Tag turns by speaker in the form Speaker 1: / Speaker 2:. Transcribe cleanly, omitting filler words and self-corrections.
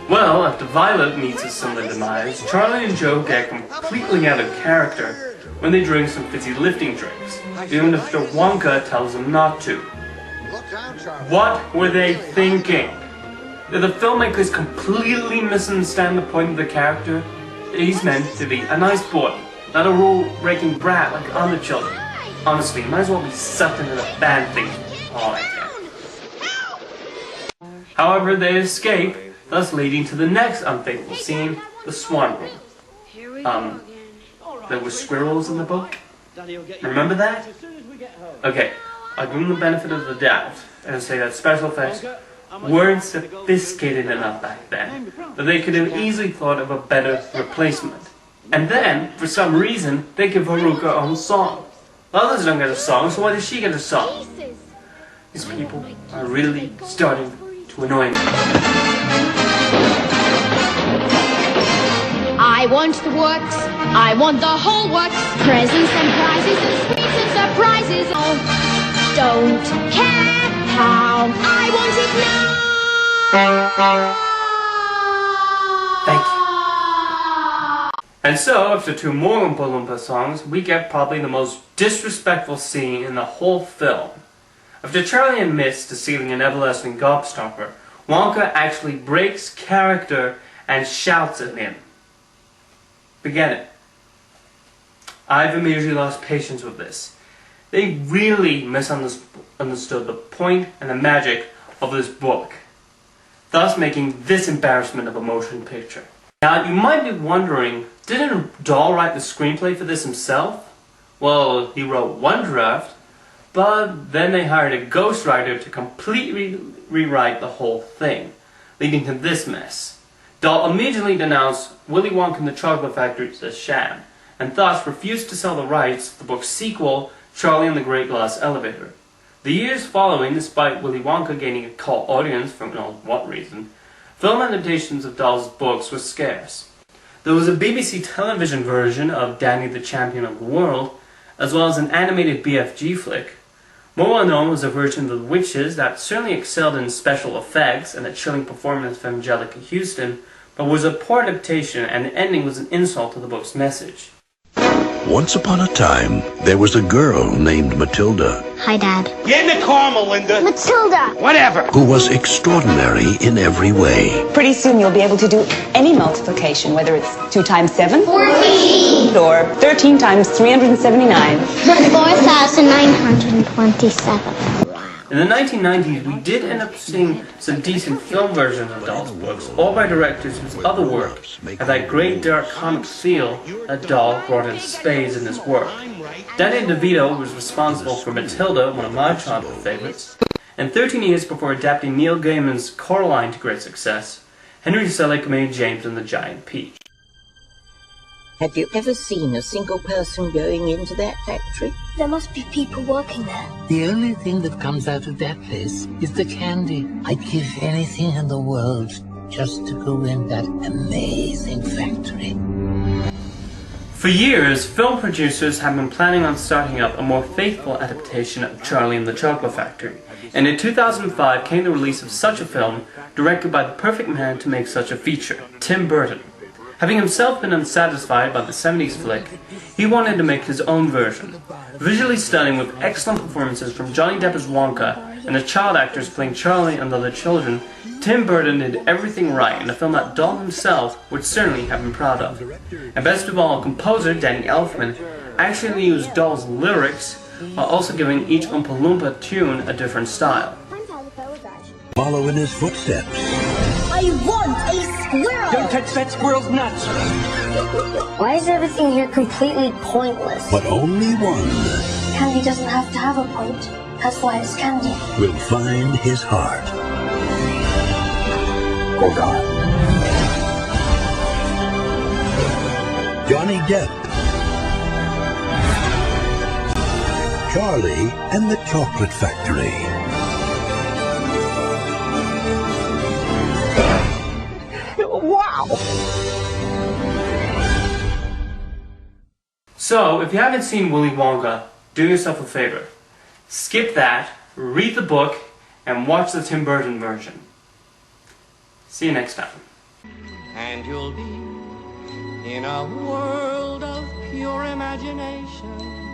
Speaker 1: Well, after Violet meets a similar demise, Charlie and Joe get completely out of character when they drink some fizzy lifting drinks, even if Mr. Wonka tells them not to. What were they thinking? Did the filmmakers completely misunderstand the point of the character? He's meant to be a nice boy, not a rule-breaking brat like other children. Honestly, might as well be sucked into the bad things all I can. However, they escape, thus leading to the next unfaithful scene, the swan room. There were squirrels in the book? Remember that? Okay, I'll give them the benefit of the doubt and say that special effects weren't sophisticated enough back then, that they could have easily thought of a better replacement. And then, for some reason, they give Haruka her own song. The others don't get a song, so why does she get a song? These people are really starting to annoy me.
Speaker 2: I want the works, I want the whole works. Presents and prizes and sweets and surprises. Oh, don't care how, I want it now.
Speaker 1: Thank you. And so, after two more Oompa Loompa songs, we get probably the most disrespectful scene in the whole film. After Charlie admits to stealing an everlasting gobstopper, Wonka actually breaks character and shouts at him. Forget it. I've immediately lost patience with this. They really misunderstood the point and the magic of this book, thus making this embarrassment of a motion picture. Now, you might be wondering, didn't Dahl write the screenplay for this himself? Well, he wrote one draft, but then they hired a ghostwriter to completely rewrite the whole thing, leading to this mess. Dahl immediately denounced Willy Wonka and the Chocolate Factory as a sham, and thus refused to sell the rights to the book's sequel, Charlie and the Great Glass Elevator. The years following, despite Willy Wonka gaining a cult audience for what reason, film adaptations of Dahl's books were scarce. There was a BBC television version of Danny the Champion of the World, as well as an animated BFG flick. More well known was a version of The Witches that certainly excelled in special effects and a chilling performance from Angelica Houston, but was a poor adaptation and the ending was an insult to the book's message.
Speaker 3: Once upon a time, there was a girl named Matilda.
Speaker 2: Hi, Dad.
Speaker 4: Get in the car, Melinda.
Speaker 2: Matilda!
Speaker 4: Whatever.
Speaker 3: Who was extraordinary in every way.
Speaker 5: Pretty soon you'll be able to do any multiplication, whether it's 2 times 7,
Speaker 2: 14!
Speaker 5: or 13 times 379.
Speaker 2: 4,927.
Speaker 1: In the 1990s, we did end up seeing some decent film versions of Dahl's books, all by directors whose other work had that great dark comic feel that Dahl brought into spades in his work. Danny DeVito was responsible for Matilda, one of my childhood favorites, and 13 years before adapting Neil Gaiman's Coraline to great success, Henry Selick made James and the Giant Peach.
Speaker 6: Have you ever seen a single person going into that factory?
Speaker 2: There must be people working there.
Speaker 7: The only thing that comes out of that place is the candy. I'd give anything in the world just to go in that amazing factory.
Speaker 1: For years, film producers have been planning on starting up a more faithful adaptation of Charlie and the Chocolate Factory, and in 2005 came the release of such a film, directed by the perfect man to make such a feature, Tim Burton. Having himself been unsatisfied by the 70s flick, he wanted to make his own version. Visually stunning with excellent performances from Johnny Depp as Wonka and the child actors playing Charlie and the other children, Tim Burton did everything right in a film that Dahl himself would certainly have been proud of. And best of all, composer Danny Elfman actually used Dahl's lyrics while also giving each Oompa Loompa tune a different style.
Speaker 3: Follow in his footsteps.
Speaker 2: I want a squirrel!
Speaker 4: Don't touch that squirrel's nuts.
Speaker 2: Why is everything here completely pointless?
Speaker 3: But only one
Speaker 2: Candy doesn't have to have a point. That's why it's candy.
Speaker 3: will find his heart.
Speaker 4: Hold on.
Speaker 3: Johnny Depp. Charlie and the Chocolate Factory.
Speaker 4: Wow.
Speaker 1: So, if you haven't seen Willy Wonka, do yourself a favor. Skip that, read the book, and watch the Tim Burton version. See you next time.
Speaker 8: and you'll be in a world of pure imagination.